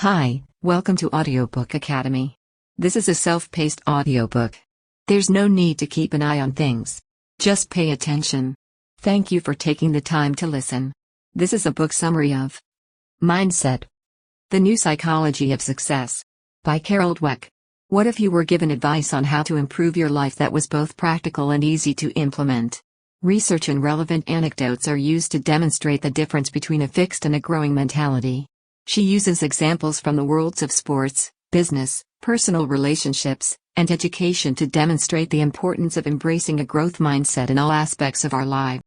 Hi, welcome to Audiobook Academy. This is a self-paced audiobook. There's no need to keep an eye on things. Just pay attention. Thank you for taking the time to listen. This is a book summary of Mindset: The New Psychology of Success by Dweck. What if you were given advice on how to improve your life that was both practical and easy to implement? Research and relevant anecdotes are used to demonstrate the difference between a fixed and a growing mentality. She uses examples from the worlds of sports, business, personal relationships, and education to demonstrate the importance of embracing a growth mindset in all aspects of our life.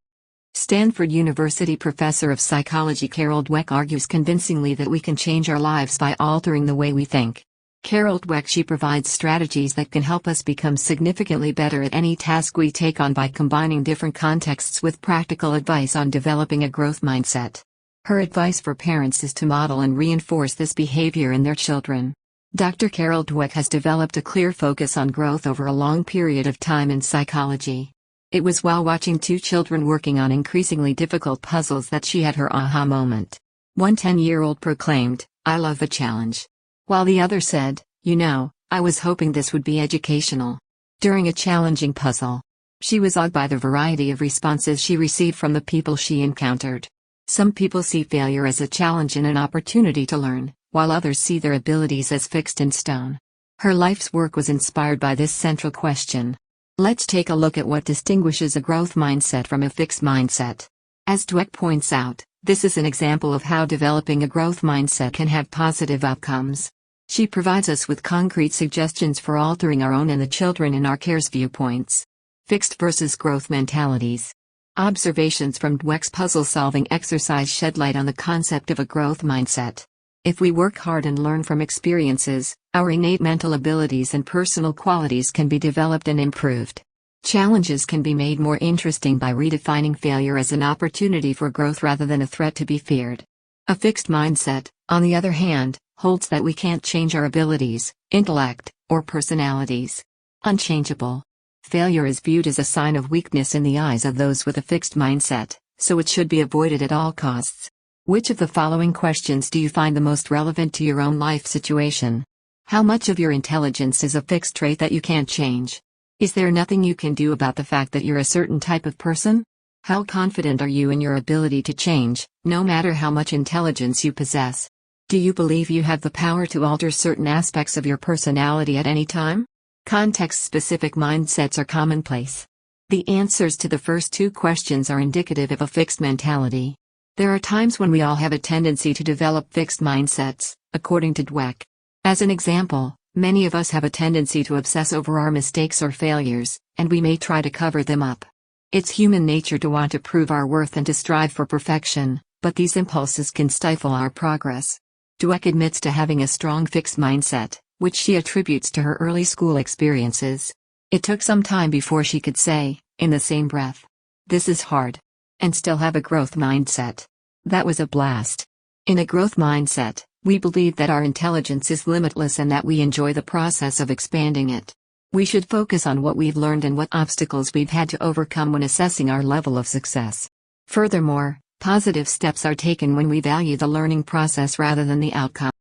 Stanford University professor of psychology Dweck argues convincingly that we can change our lives by altering the way we think. Dweck provides strategies that can help us become significantly better at any task we take on by combining different contexts with practical advice on developing a growth mindset. Her advice for parents is to model and reinforce this behavior in their children. Dr. Dweck has developed a clear focus on growth over a long period of time in psychology. It was while watching two children working on increasingly difficult puzzles that she had her aha moment. One 10-year-old proclaimed, "I love a challenge," while the other said, I was hoping this would be educational." During a challenging puzzle, she was awed by the variety of responses she received from the people she encountered. Some people see failure as a challenge and an opportunity to learn, while others see their abilities as fixed in stone. Her life's work was inspired by this central question. Let's take a look at what distinguishes a growth mindset from a fixed mindset. As Dweck points out, this is an example of how developing a growth mindset can have positive outcomes. She provides us with concrete suggestions for altering our own and the children in our care's viewpoints. Fixed versus growth mentalities. Observations from Dweck's puzzle-solving exercise shed light on the concept of a growth mindset. If we work hard and learn from experiences, our innate mental abilities and personal qualities can be developed and improved. Challenges can be made more interesting by redefining failure as an opportunity for growth rather than a threat to be feared. A fixed mindset, on the other hand, holds that we can't change our abilities, intellect, or personalities. Unchangeable. Failure is viewed as a sign of weakness in the eyes of those with a fixed mindset, so it should be avoided at all costs. Which of the following questions do you find the most relevant to your own life situation? How much of your intelligence is a fixed trait that you can't change? Is there nothing you can do about the fact that you're a certain type of person? How confident are you in your ability to change, no matter how much intelligence you possess? Do you believe you have the power to alter certain aspects of your personality at any time? Context-specific mindsets are commonplace. The answers to the first two questions are indicative of a fixed mentality. There are times when we all have a tendency to develop fixed mindsets, according to Dweck. As an example, many of us have a tendency to obsess over our mistakes or failures, and we may try to cover them up. It's human nature to want to prove our worth and to strive for perfection, but these impulses can stifle our progress. Dweck admits to having a strong fixed mindset, which she attributes to her early school experiences. It took some time before she could say, in the same breath, "This is hard," and still have a growth mindset. That was a blast. In a growth mindset, we believe that our intelligence is limitless and that we enjoy the process of expanding it. We should focus on what we've learned and what obstacles we've had to overcome when assessing our level of success. Furthermore, positive steps are taken when we value the learning process rather than the outcome.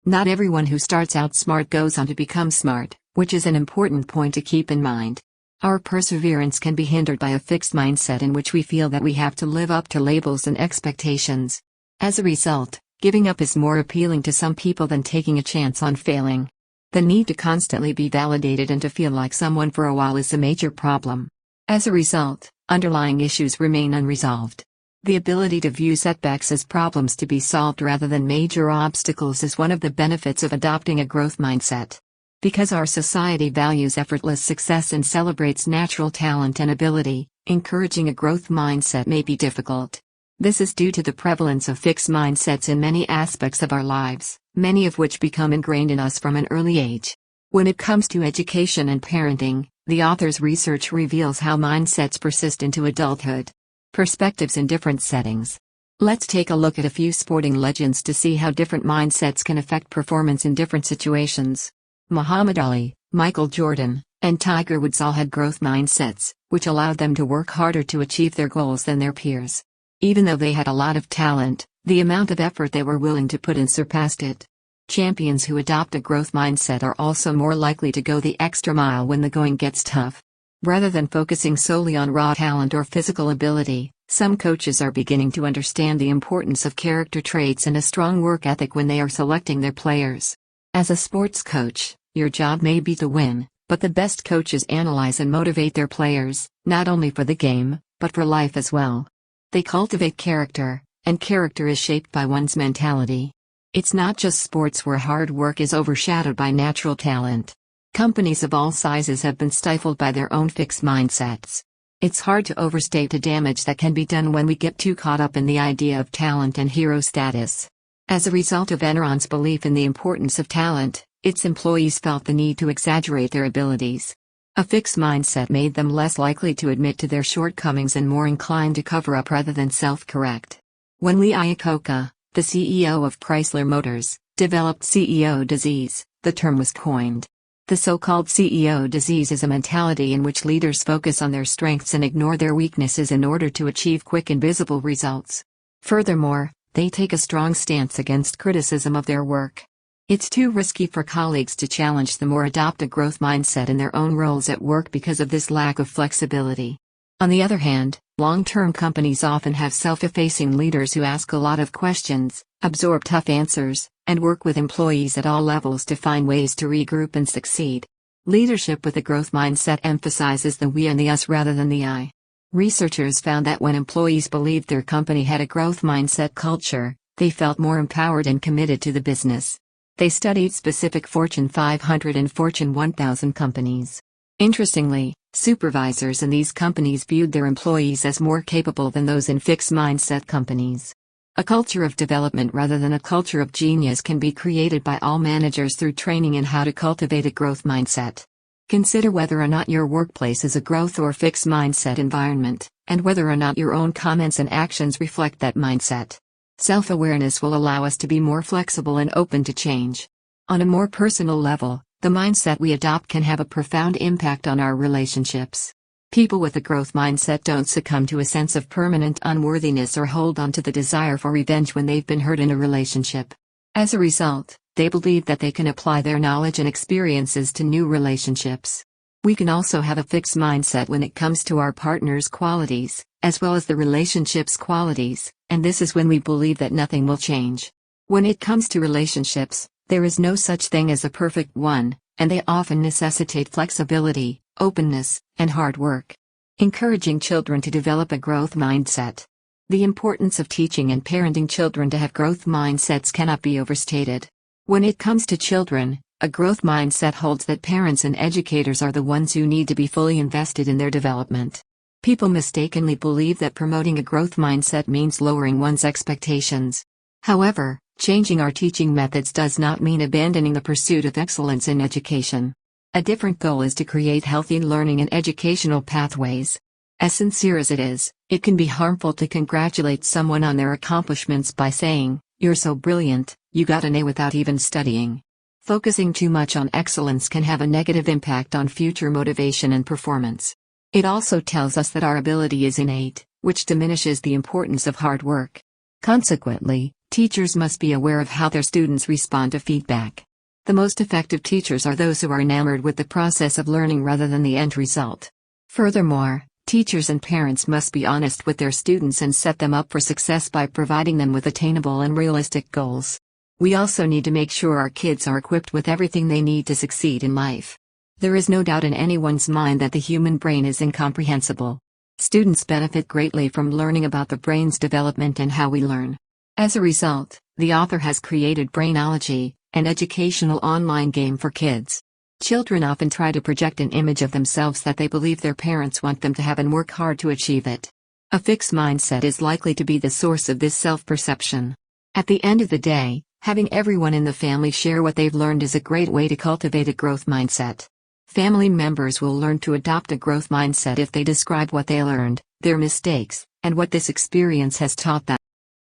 Not everyone who starts out smart goes on to become smart, which is an important point to keep in mind. Our perseverance can be hindered by a fixed mindset in which we feel that we have to live up to labels and expectations. As a result, giving up is more appealing to some people than taking a chance on failing. The need to constantly be validated and to feel like someone for a while is a major problem. As a result, underlying issues remain unresolved. The ability to view setbacks as problems to be solved rather than major obstacles is one of the benefits of adopting a growth mindset. Because our society values effortless success and celebrates natural talent and ability, encouraging a growth mindset may be difficult. This is due to the prevalence of fixed mindsets in many aspects of our lives, many of which become ingrained in us from an early age. When it comes to education and parenting, the author's research reveals how mindsets persist into adulthood. Perspectives in different settings. Let's take a look at a few sporting legends to see how different mindsets can affect performance in different situations. Muhammad Ali, Michael Jordan, and Tiger Woods all had growth mindsets, which allowed them to work harder to achieve their goals than their peers. Even though they had a lot of talent, the amount of effort they were willing to put in surpassed it. Champions who adopt a growth mindset are also more likely to go the extra mile when the going gets tough. Rather than focusing solely on raw talent or physical ability, some coaches are beginning to understand the importance of character traits and a strong work ethic when they are selecting their players. As a sports coach, your job may be to win, but the best coaches analyze and motivate their players, not only for the game, but for life as well. They cultivate character, and character is shaped by one's mentality. It's not just sports where hard work is overshadowed by natural talent. Companies of all sizes have been stifled by their own fixed mindsets. It's hard to overstate the damage that can be done when we get too caught up in the idea of talent and hero status. As a result of Enron's belief in the importance of talent, its employees felt the need to exaggerate their abilities. A fixed mindset made them less likely to admit to their shortcomings and more inclined to cover up rather than self-correct. When Lee Iacocca, the CEO of Chrysler Motors, developed CEO disease, the term was coined. The so-called CEO disease is a mentality in which leaders focus on their strengths and ignore their weaknesses in order to achieve quick and visible results. Furthermore, they take a strong stance against criticism of their work. It's too risky for colleagues to challenge them or adopt a growth mindset in their own roles at work because of this lack of flexibility. On the other hand, long-term companies often have self-effacing leaders who ask a lot of questions, absorb tough answers, and work with employees at all levels to find ways to regroup and succeed. Leadership with a growth mindset emphasizes the we and the us rather than the I. Researchers found that when employees believed their company had a growth mindset culture, they felt more empowered and committed to the business. They studied specific Fortune 500 and Fortune 1000 companies. Interestingly, supervisors in these companies viewed their employees as more capable than those in fixed mindset companies. A culture of development rather than a culture of genius can be created by all managers through training in how to cultivate a growth mindset. Consider whether or not your workplace is a growth or fixed mindset environment, and whether or not your own comments and actions reflect that mindset. Self-awareness will allow us to be more flexible and open to change. On a more personal level, the mindset we adopt can have a profound impact on our relationships. People with a growth mindset don't succumb to a sense of permanent unworthiness or hold on to the desire for revenge when they've been hurt in a relationship. As a result, they believe that they can apply their knowledge and experiences to new relationships. We can also have a fixed mindset when it comes to our partner's qualities, as well as the relationship's qualities, and this is when we believe that nothing will change. When it comes to relationships, there is no such thing as a perfect one, and they often necessitate flexibility, openness, and hard work. Encouraging children to develop a growth mindset. The importance of teaching and parenting children to have growth mindsets cannot be overstated. When it comes to children, a growth mindset holds that parents and educators are the ones who need to be fully invested in their development. People mistakenly believe that promoting a growth mindset means lowering one's expectations. However, changing our teaching methods does not mean abandoning the pursuit of excellence in education. A different goal is to create healthy learning and educational pathways. As sincere as it is, it can be harmful to congratulate someone on their accomplishments by saying, "You're so brilliant, you got an A without even studying." Focusing too much on excellence can have a negative impact on future motivation and performance. It also tells us that our ability is innate, which diminishes the importance of hard work. Consequently, teachers must be aware of how their students respond to feedback. The most effective teachers are those who are enamored with the process of learning rather than the end result. Furthermore, teachers and parents must be honest with their students and set them up for success by providing them with attainable and realistic goals. We also need to make sure our kids are equipped with everything they need to succeed in life. There is no doubt in anyone's mind that the human brain is incomprehensible. Students benefit greatly from learning about the brain's development and how we learn. As a result, the author has created Brainology, an educational online game for kids. Children often try to project an image of themselves that they believe their parents want them to have and work hard to achieve it. A fixed mindset is likely to be the source of this self-perception. At the end of the day, having everyone in the family share what they've learned is a great way to cultivate a growth mindset. Family members will learn to adopt a growth mindset if they describe what they learned, their mistakes, and what this experience has taught them.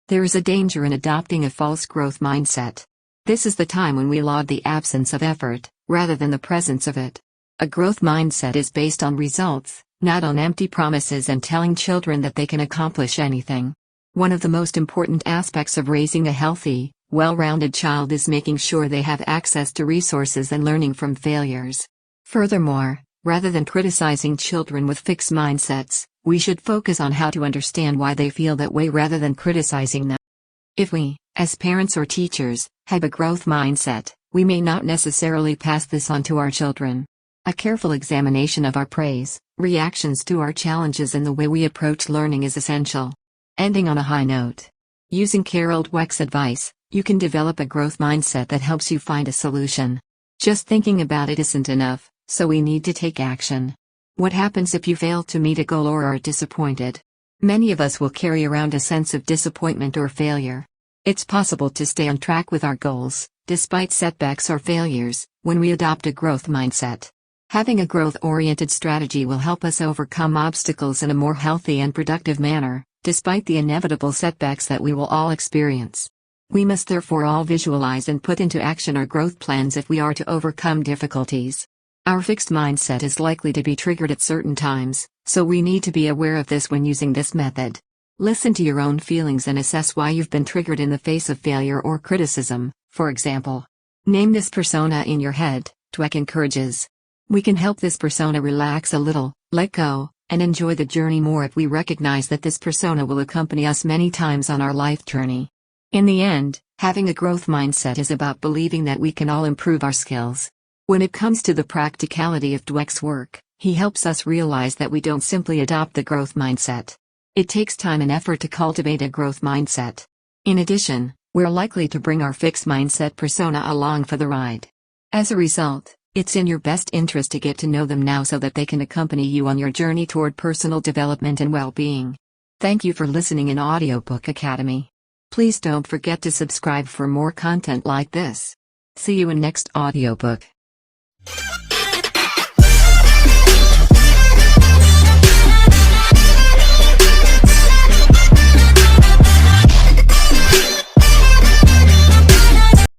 There is a danger in adopting a false growth mindset. This is the time when we laud the absence of effort, rather than the presence of it. A growth mindset is based on results, not on empty promises and telling children that they can accomplish anything. One of the most important aspects of raising a healthy, well-rounded child is making sure they have access to resources and learning from failures. Furthermore, rather than criticizing children with fixed mindsets, we should focus on how to understand why they feel that way rather than criticizing them. If we, as parents or teachers, have a growth mindset, we may not necessarily pass this on to our children. A careful examination of our praise, reactions to our challenges and the way we approach learning is essential. Ending on a high note. Using Carol Dweck's advice, you can develop a growth mindset that helps you find a solution. Just thinking about it isn't enough, so we need to take action. What happens if you fail to meet a goal or are disappointed? Many of us will carry around a sense of disappointment or failure. It's possible to stay on track with our goals, despite setbacks or failures, when we adopt a growth mindset. Having a growth-oriented strategy will help us overcome obstacles in a more healthy and productive manner, despite the inevitable setbacks that we will all experience. We must therefore all visualize and put into action our growth plans if we are to overcome difficulties. Our fixed mindset is likely to be triggered at certain times, so we need to be aware of this when using this method. Listen to your own feelings and assess why you've been triggered in the face of failure or criticism, for example. Name this persona in your head, Dweck encourages. We can help this persona relax a little, let go, and enjoy the journey more if we recognize that this persona will accompany us many times on our life journey. In the end, having a growth mindset is about believing that we can all improve our skills. When it comes to the practicality of Dweck's work, he helps us realize that we don't simply adopt the growth mindset. It takes time and effort to cultivate a growth mindset. In addition, we're likely to bring our fixed mindset persona along for the ride. As a result, it's in your best interest to get to know them now so that they can accompany you on your journey toward personal development and well-being. Thank you for listening in Audiobook Academy. Please don't forget to subscribe for more content like this. See you in next audiobook.